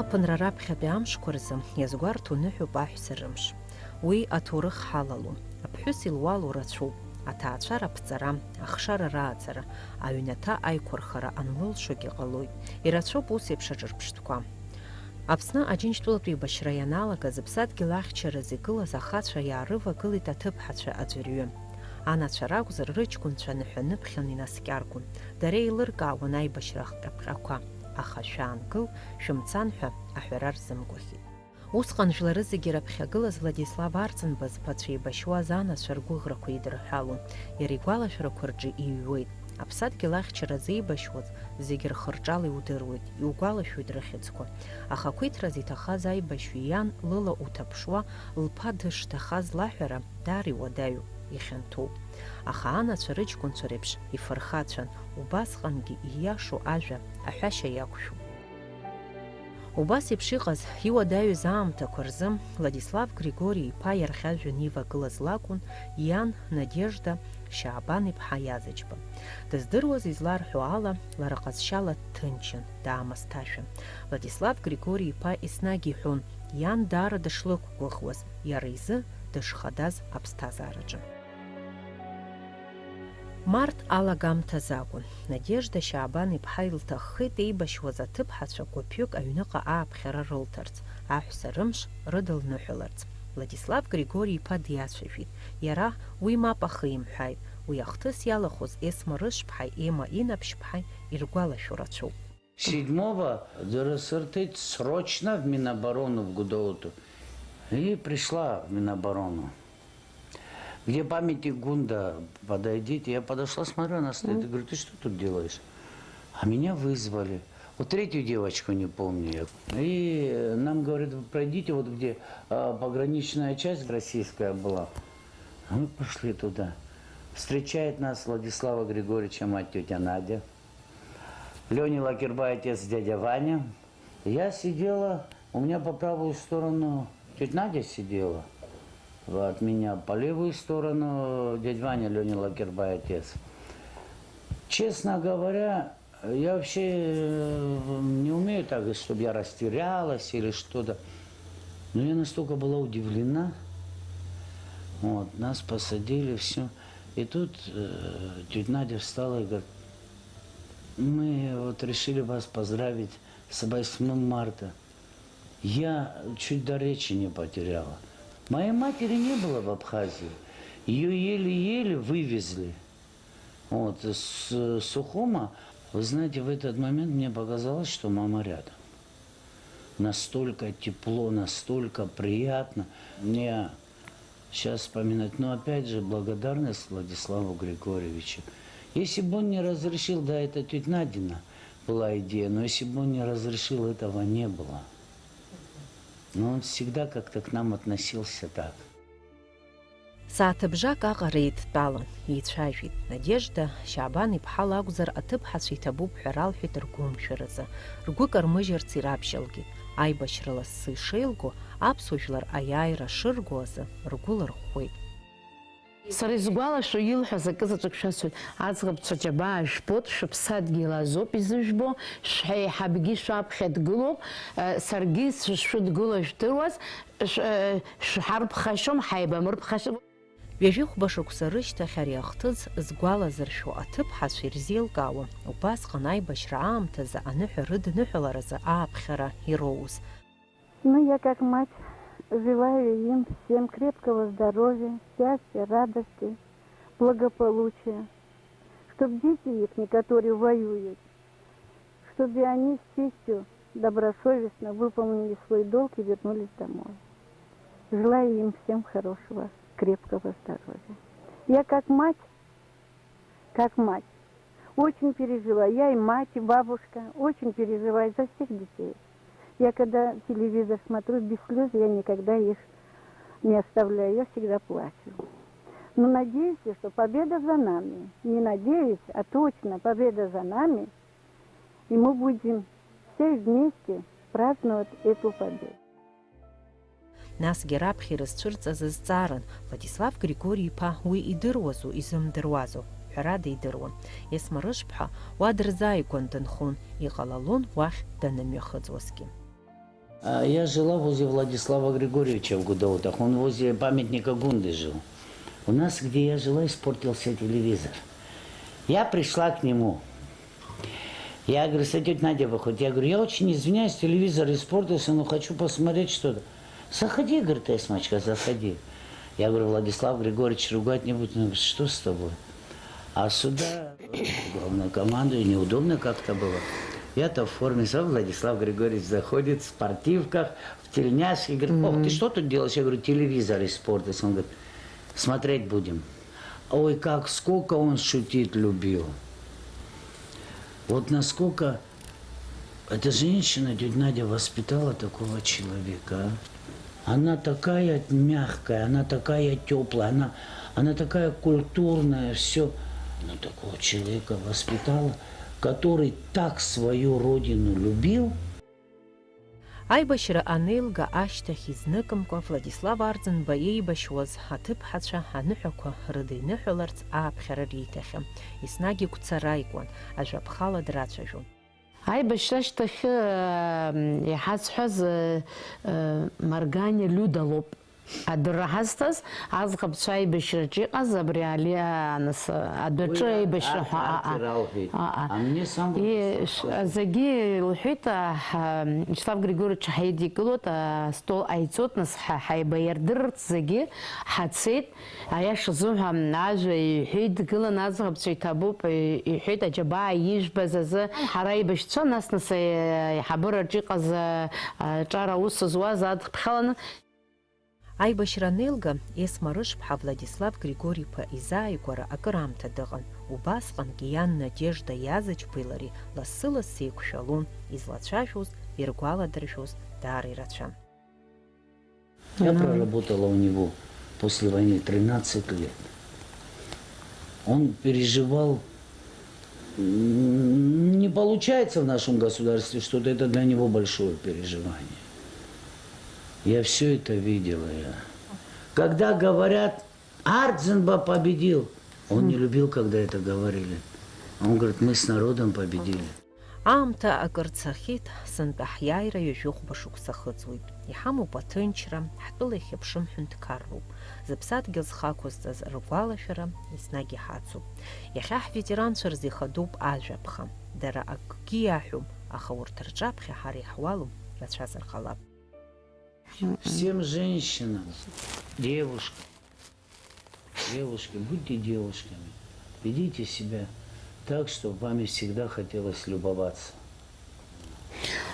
Ааԥынра раԥхьатәи амшқәа рзы иазгәарҭо ныҳәоуп аҳәса рымш. Уи аҭоурых ҳалалом. Аԥҳәыс илуало рацәоуп. Аҭаацәа раԥҵара, ахшара рааӡара, аҩнаҭа аиқәырхара анлылшогьы ҟалоит. Ирацәоуп ус еиԥш аҿырԥштәқәа. Аԥсны Аџьынџьтәылатә еибашьра ианалага зыԥсадгьыл ахьчараз игылаз ахацәа иаарывагылеит аҭыԥҳацәа аӡәырҩы. Анацәа ракәзар рыҷкәынцәа ныҳәаныԥхьан инаскьаргон. Дара еилыркаауан аибашьра ахҟьаԥҟьақәа. Аха шәаангыл, шәымцан ҳәа аҳәара рзымгәаӷьит. Усҟан жәлары зегьы раԥхьагылаз Владислав Арӡынба зԥацәа еибашьуаз анацәа ргәыӷрақәа идырҳәалон. Иара игәалашәарақәа рҿы иҩуеит. Аԥсадгьыл ахьчара зеибашьуаз зегьы рхырҿала иудыруеит, иугәалашәоит рыхьыӡқәа. Аха ақәиҭраз иҭахаз аибашьҩы иан лыла уҭаԥшуа, лԥа дышҭахаз лаҳәара даара иуадаҩуп, ихьанҭоуп. Аха анацәа рыҷкәынцәа реиԥш ифырхацәан, убасҟангьы ииашоу ажәа аҳәашьа иақәшәуп. Убас еиԥш иҟаз иуадаҩыз аамҭақәа рзы Владислав Григори-иԥа иархьажәҩан ивагылаз лакәын иан Надежда Шьаабан-иԥҳа Иазыџьба. Дыздыруаз изларҳәо ала, лара ҟазшьала дҭынчын, даамысҭашәан. Владислав Григори-иԥа еснагь иҳәон, иан даара дышлықәгәыӷуаз, иара изы дышхадаз аԥсҭазаараҿы. Март алагамҭаз акәын. Надежда Шьаабан-иԥҳа илҭаххеит еибашьуаз аҭыԥҳацәа гәыԥҩык аҩныҟа ааԥхьара рылҭарц, аҳәса рымш рыдылныҳәаларц. Владислав Григори-иԥа диацәажәеит. Иара уи мап ахимҳәааит. Уи ахҭыс иалахәыз Есма рышԥҳаи Ема Инаԥшьԥҳаи иргәалашәо рацәоуп. 7-го дырасыртит срочно в Миноборону в Гудоуту. И пришла в Миноборону. Где памятник Гунда, подойдите. Я подошла, смотрю, она стоит. Я говорю, ты что тут делаешь? А меня вызвали. Вот третью девочку не помню я. И нам говорят, вы пройдите, вот где пограничная часть российская была. А мы пошли туда. Встречает нас Владислава Григорьевича, мать тетя Надя. Леня Лакербай, отец дядя Ваня. Я сидела, у меня по правую сторону тетя Надя сидела. От меня по левую сторону дядя Ваня, Леня Лакербай, отец. Честно говоря, я вообще не умею так, чтобы я растерялась или что-то. Но я настолько была удивлена. Вот, нас посадили, все. И тут тетя Надя встала и говорит, мы вот решили вас поздравить с 8 марта. Я чуть до речи не потеряла. Моей матери не было в Абхазии. Ее еле-еле вывезли. Вот, с Сухума. Вы знаете, в этот момент мне показалось, что мама рядом. Настолько тепло, настолько приятно. Мне сейчас вспоминать, но опять же благодарность Владиславу Григорьевичу. Если бы он не разрешил, да, это тетя Надина была идея, но если бы он не разрешил, этого не было. Но он всегда как-то к нам относился так. Сааҭыбжак аҟара еидтәалан, еицәажәеит. Надежда Шьаабан-иԥҳа лакәзар аҭыԥҳацәа иҭабуп ҳәа ралҳәеит ргәымшәаразы. Ргәы кармыжьырц ирабжьалгеит. Аибашьра лассы ишеилго, аԥсуа жәлар аиааира шырго азы ргәы лырӷәӷәеит. Сара изгәалашәо илҳәаз акызаҵәык шәасҳәоит. Аӡӷабцәа џьабаа жәбоит, шәыԥсадгьыл азоуп изыжәбо, шәеиҳабгьы шәаԥхьа дгылоуп, саргьы шәыдгыло жәдыруаз, шәҳарԥхашьом, ҳаибамырԥхашьом. Ҩажәихәба шықәса рышьҭахь ари ахҭыс згәалазыршәо аҭыԥҳацәа ирзеилкаауа, убасҟан аибашьра аамҭазы аныҳәа рыдныҳәаларазы ааԥхьара ироуз. Ну, я как мать желаю им всем крепкого здоровья, счастья, радости, благополучия. Чтобы дети их, которые воюют, чтобы они с честью, добросовестно выполнили свой долг и вернулись домой. Желаю им всем хорошего, крепкого здоровья. Я как мать, очень переживаю. Я и мать, и бабушка очень переживаю за всех детей. Я когда телевизор смотрю без слез, я никогда их не оставляю, я всегда плачу. Но надеюсь, что победа за нами. Не надеюсь, а точно победа за нами. И мы будем все вместе праздновать эту победу. Насгьы раԥхьа ирызцәырҵыз зҵааран, Владислав Григори-иԥа уи идыруазу изымдыруазу ҳәарада идыруан. Есма рышԥҳа уа дырзааигәан дынхон, иҟалалон уахь данымҩахыҵуазгьы. Я жила возле Владислава Григорьевича в Гудоутах. Он возле памятника Гунды жил. У нас, где я жила, испортился телевизор. Я пришла к нему. Я говорю, тетя Надя выходит. Я говорю, я очень извиняюсь, телевизор испортился, но хочу посмотреть что-то. Заходи, говорит, Эсмочка, заходи. Я говорю, Владислав Григорьевич ругать не будет. Он говорит, что с тобой? А сюда главное команду, неудобно как-то было. Я-то в форме, сам Владислав Григорьевич заходит в спортивках, в тельняшке, говорит, ох, ты что тут делаешь? Я говорю, телевизор испортился. Он говорит, смотреть будем. Ой, как, сколько он шутить любил. Вот насколько эта женщина, тетя Надя, воспитала такого человека. Она такая мягкая, она такая теплая, она такая культурная, все. Она такого человека воспитала, который так свою родину любил. Аибашьра анеилга ашьҭахь изныкымкәа Владислав Арӡынба иеибашьуаз аҭыԥҳацәа аныҳәақәа рыда иныҳәаларц ааԥхьара риҭахьан. Еснагь игәцара икуан, ажәаԥхала драцәажәон. Аибашьра ашьҭахьы иҳазҳәаз Марганиа Люда лоуп. Адырра ҳазҭаз аӡӷабцәа аибашьраҿы иҟаз абри Алианас адәаҿы аибашьра ҳәа. Зегьы лҳәеит Вячеслав Григорьевич ҳаидикылоит, астол ҟаиҵоит, нас ҳаибаирдырырц зегьы ҳацеит. Аиаша азыҳәа ажәа иҳәеит, дгылан аӡӷабцәа иҭабуп, иҳәеит аџьабаа иижбаз азы ҳара аибашьцәа, нас аиҳабыраҿы иҟаз аҿар аус зуаз адԥхьаланы. Аибашьра анеилга Есма рышԥҳа Владислав Григори-иԥа изааигәара акыраамҭа дыҟан. Убасҟангьы иан Надежда Иазыџьбеи лареи лассы-лассы еиқәшәалон, излацәажәоз, иргәаладыршәоз даара ирацәан. Я проработала у него после войны 13 лет. Он переживал, не получается в нашем государстве что-то, это для него большое переживание. Я все это видела. Когда говорят, Арӡынба победил, он не любил, когда это говорили. Он говорит, мы с народом победили. Аамҭа акыр цахьеит, сынтәа ҳиааира ҩажәихәба шықәса хыҵуеит. Иҳамоуп аҭынчра, ҳтәыла ихьыԥшым ҳәынҭқарроуп. Зыԥсадгьыл зхақәызҵаз ргәалашәара еснагь иҳацуп. Иахьа ҳветеранцәа рзы ихадоуп ажәаԥха. Дара акгьы иаҳәом, аха урҭ рҿаԥхьа ҳара иаҳуалу рацәазар ҟалап. Всем женщинам, девушки, будьте девушками, ведите себя так, чтобы вами всегда хотелось любоваться.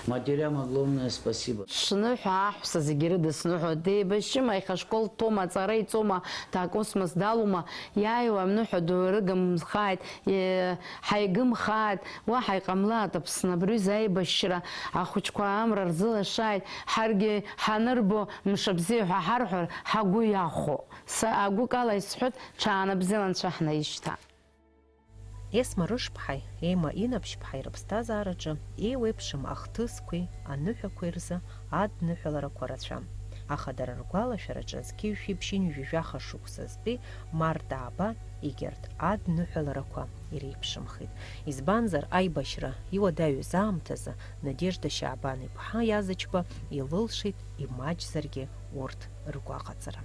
Матерям огромное спасибо. Шныҳәа аҳәса зегьы ирыдысныҳәо деибашьыма, аихашкол ҭоума, аҵара иҵоума, таакосмос далоума, иааиуа амныҳәа ду рыгымхааит, ҳаигымхааит, уаҳа иҟамлааит Аԥсны абри аибашьра, ахәыҷқәа амра рзылашааит, ҳаргьы ҳанырбо мша бзиа ҳәа ҳарҳәар, ҳагәы иахәо. Агәыкала исҳәоит, ҽаанбзиала Анцәа ҳнаишьҭа. Есма рышԥҳаи, Ема инаԥшьԥҳаи рыԥсҭазаараҿы еиуеиԥшым ахҭысқәеи аныҳәақәеи рзы адныҳәаларақәа рацәам. Аха дара ргәалашәараҿы зқьи-шәи-ԥшьини ҩажәаха шықәсазтәи Март ааба егьырҭ адныҳәаларақәа иреиԥшымхеит. Избанзар аибашьра иуадаҩыз аамҭазы Надежда Шьаабан-иԥҳа Иазыџьба илылшеит имаҷзаргьы урҭ ргәаҟаҵара.